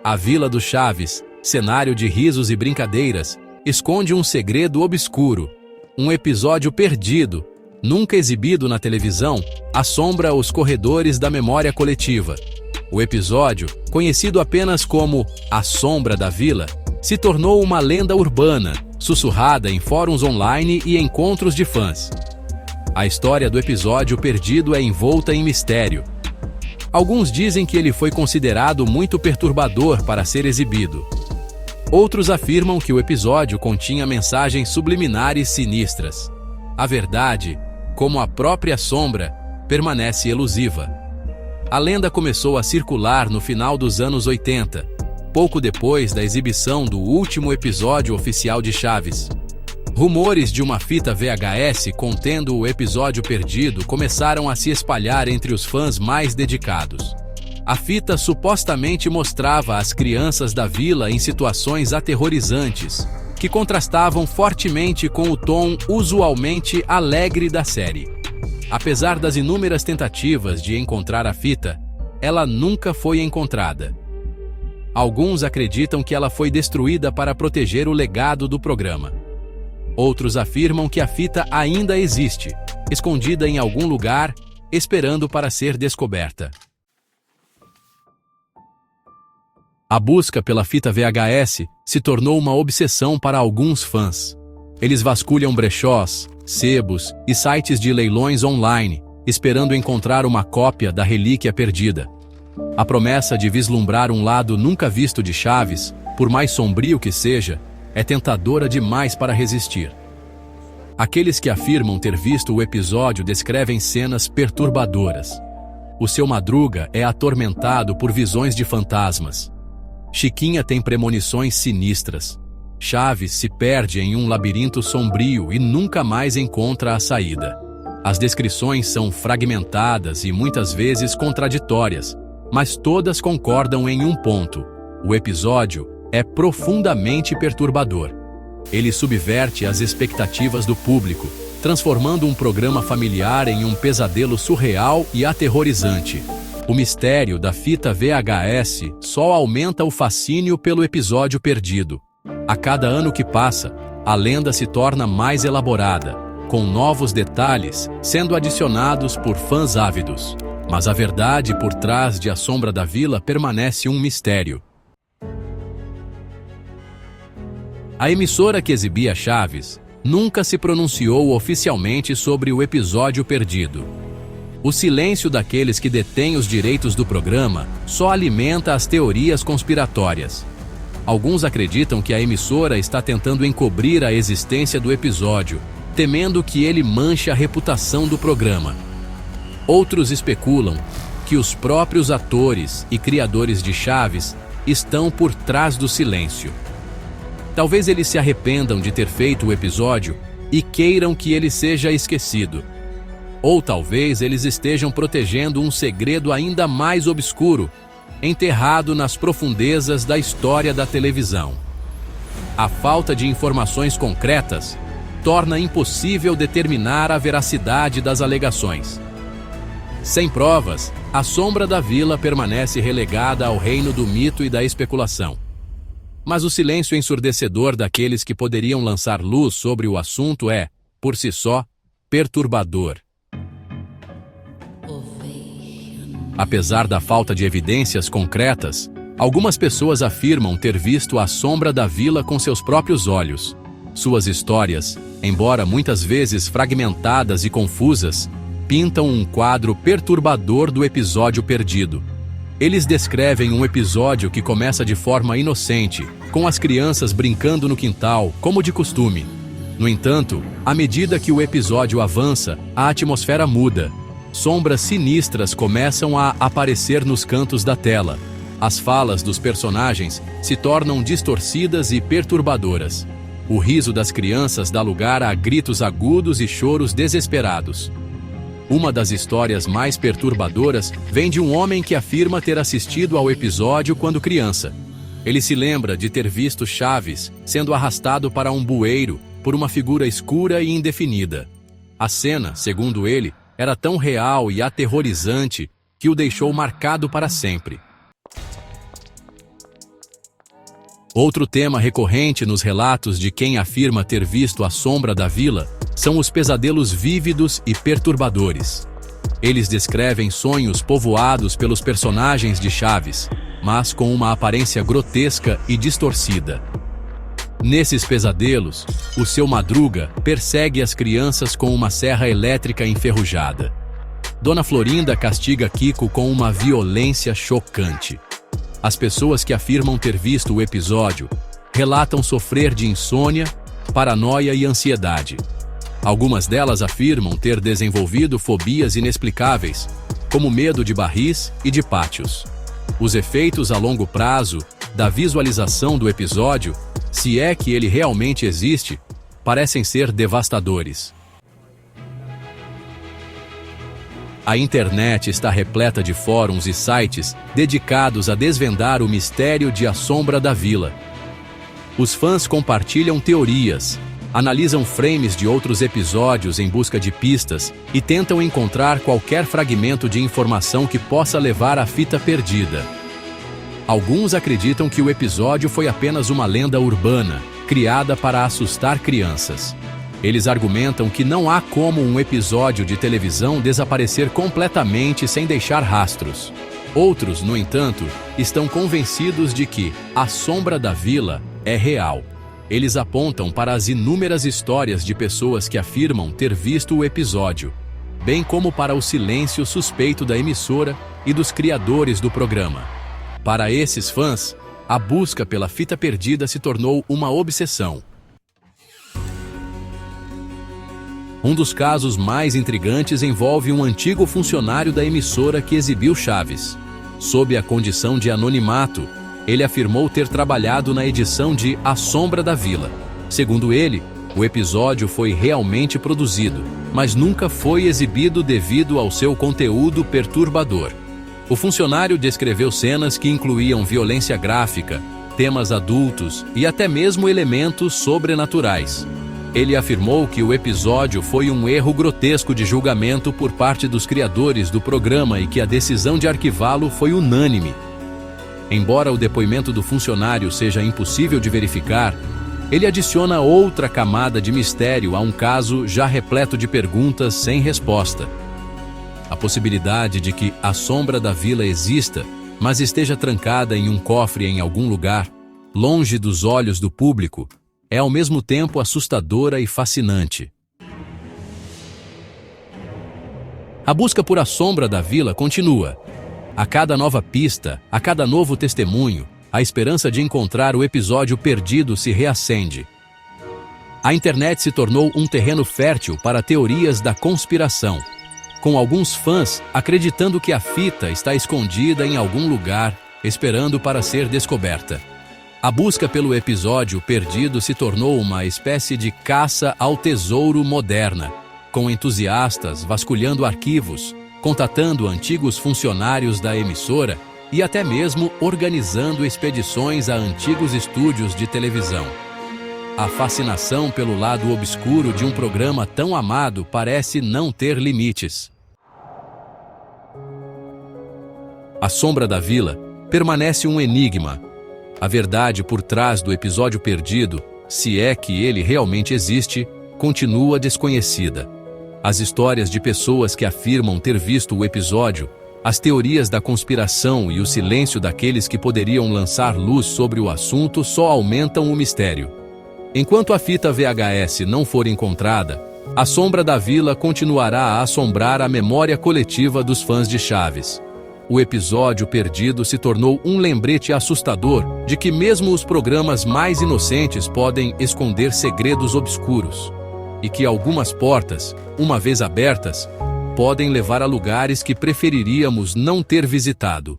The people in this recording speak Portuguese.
A Vila do Chaves, cenário de risos e brincadeiras, esconde um segredo obscuro. Um episódio perdido, nunca exibido na televisão, assombra os corredores da memória coletiva. O episódio, conhecido apenas como A Sombra da Vila, se tornou uma lenda urbana, sussurrada em fóruns online e encontros de fãs. A história do episódio perdido é envolta em mistério. Alguns dizem que ele foi considerado muito perturbador para ser exibido. Outros afirmam que o episódio continha mensagens subliminares sinistras. A verdade, como a própria sombra, permanece elusiva. A lenda começou a circular no final dos anos 80, pouco depois da exibição do último episódio oficial de Chaves. Rumores de uma fita VHS contendo o episódio perdido começaram a se espalhar entre os fãs mais dedicados. A fita supostamente mostrava as crianças da vila em situações aterrorizantes, que contrastavam fortemente com o tom usualmente alegre da série. Apesar das inúmeras tentativas de encontrar a fita, ela nunca foi encontrada. Alguns acreditam que ela foi destruída para proteger o legado do programa. Outros afirmam que a fita ainda existe, escondida em algum lugar, esperando para ser descoberta. A busca pela fita VHS se tornou uma obsessão para alguns fãs. Eles vasculham brechós, sebos e sites de leilões online, esperando encontrar uma cópia da relíquia perdida. A promessa de vislumbrar um lado nunca visto de Chaves, por mais sombrio que seja, é tentadora demais para resistir. Aqueles que afirmam ter visto o episódio descrevem cenas perturbadoras. O seu Madruga é atormentado por visões de fantasmas. Chiquinha tem premonições sinistras. Chaves se perde em um labirinto sombrio e nunca mais encontra a saída. As descrições são fragmentadas e muitas vezes contraditórias, mas todas concordam em um ponto: o episódio é profundamente perturbador. Ele subverte as expectativas do público, transformando um programa familiar em um pesadelo surreal e aterrorizante. O mistério da fita VHS só aumenta o fascínio pelo episódio perdido. A cada ano que passa, a lenda se torna mais elaborada, com novos detalhes sendo adicionados por fãs ávidos. Mas a verdade por trás de A Sombra da Vila permanece um mistério. A emissora que exibia Chaves nunca se pronunciou oficialmente sobre o episódio perdido. O silêncio daqueles que detêm os direitos do programa só alimenta as teorias conspiratórias. Alguns acreditam que a emissora está tentando encobrir a existência do episódio, temendo que ele manche a reputação do programa. Outros especulam que os próprios atores e criadores de Chaves estão por trás do silêncio. Talvez eles se arrependam de ter feito o episódio e queiram que ele seja esquecido. Ou talvez eles estejam protegendo um segredo ainda mais obscuro, enterrado nas profundezas da história da televisão. A falta de informações concretas torna impossível determinar a veracidade das alegações. Sem provas, A Sombra da Vila permanece relegada ao reino do mito e da especulação. Mas o silêncio ensurdecedor daqueles que poderiam lançar luz sobre o assunto é, por si só, perturbador. Apesar da falta de evidências concretas, algumas pessoas afirmam ter visto A Sombra da Vila com seus próprios olhos. Suas histórias, embora muitas vezes fragmentadas e confusas, pintam um quadro perturbador do episódio perdido. Eles descrevem um episódio que começa de forma inocente, com as crianças brincando no quintal, como de costume. No entanto, à medida que o episódio avança, a atmosfera muda. Sombras sinistras começam a aparecer nos cantos da tela. As falas dos personagens se tornam distorcidas e perturbadoras. O riso das crianças dá lugar a gritos agudos e choros desesperados. Uma das histórias mais perturbadoras vem de um homem que afirma ter assistido ao episódio quando criança. Ele se lembra de ter visto Chaves sendo arrastado para um bueiro por uma figura escura e indefinida. A cena, segundo ele, era tão real e aterrorizante que o deixou marcado para sempre. Outro tema recorrente nos relatos de quem afirma ter visto a sombra da vila são os pesadelos vívidos e perturbadores. Eles descrevem sonhos povoados pelos personagens de Chaves, mas com uma aparência grotesca e distorcida. Nesses pesadelos, o seu Madruga persegue as crianças com uma serra elétrica enferrujada. Dona Florinda castiga Kiko com uma violência chocante. As pessoas que afirmam ter visto o episódio relatam sofrer de insônia, paranoia e ansiedade. Algumas delas afirmam ter desenvolvido fobias inexplicáveis, como medo de barris e de pátios. Os efeitos a longo prazo da visualização do episódio, se é que ele realmente existe, parecem ser devastadores. A internet está repleta de fóruns e sites dedicados a desvendar o mistério de A Sombra da Vila. Os fãs compartilham teorias, analisam frames de outros episódios em busca de pistas e tentam encontrar qualquer fragmento de informação que possa levar à fita perdida. Alguns acreditam que o episódio foi apenas uma lenda urbana, criada para assustar crianças. Eles argumentam que não há como um episódio de televisão desaparecer completamente sem deixar rastros. Outros, no entanto, estão convencidos de que A Sombra da Vila é real. Eles apontam para as inúmeras histórias de pessoas que afirmam ter visto o episódio, bem como para o silêncio suspeito da emissora e dos criadores do programa. Para esses fãs, a busca pela fita perdida se tornou uma obsessão. Um dos casos mais intrigantes envolve um antigo funcionário da emissora que exibiu Chaves. Sob a condição de anonimato, ele afirmou ter trabalhado na edição de A Sombra da Vila. Segundo ele, o episódio foi realmente produzido, mas nunca foi exibido devido ao seu conteúdo perturbador. O funcionário descreveu cenas que incluíam violência gráfica, temas adultos e até mesmo elementos sobrenaturais. Ele afirmou que o episódio foi um erro grotesco de julgamento por parte dos criadores do programa e que a decisão de arquivá-lo foi unânime. Embora o depoimento do funcionário seja impossível de verificar, ele adiciona outra camada de mistério a um caso já repleto de perguntas sem resposta. A possibilidade de que a Sombra da Vila exista, mas esteja trancada em um cofre em algum lugar, longe dos olhos do público, é ao mesmo tempo assustadora e fascinante. A busca por A Sombra da Vila continua. A cada nova pista, a cada novo testemunho, a esperança de encontrar o episódio perdido se reacende. A internet se tornou um terreno fértil para teorias da conspiração, com alguns fãs acreditando que a fita está escondida em algum lugar, esperando para ser descoberta. A busca pelo episódio perdido se tornou uma espécie de caça ao tesouro moderna, com entusiastas vasculhando arquivos, contatando antigos funcionários da emissora e até mesmo organizando expedições a antigos estúdios de televisão. A fascinação pelo lado obscuro de um programa tão amado parece não ter limites. A Sombra da Vila permanece um enigma. A verdade por trás do episódio perdido, se é que ele realmente existe, continua desconhecida. As histórias de pessoas que afirmam ter visto o episódio, as teorias da conspiração e o silêncio daqueles que poderiam lançar luz sobre o assunto só aumentam o mistério. Enquanto a fita VHS não for encontrada, A Sombra da Vila continuará a assombrar a memória coletiva dos fãs de Chaves. O episódio perdido se tornou um lembrete assustador de que mesmo os programas mais inocentes podem esconder segredos obscuros. E que algumas portas, uma vez abertas, podem levar a lugares que preferiríamos não ter visitado.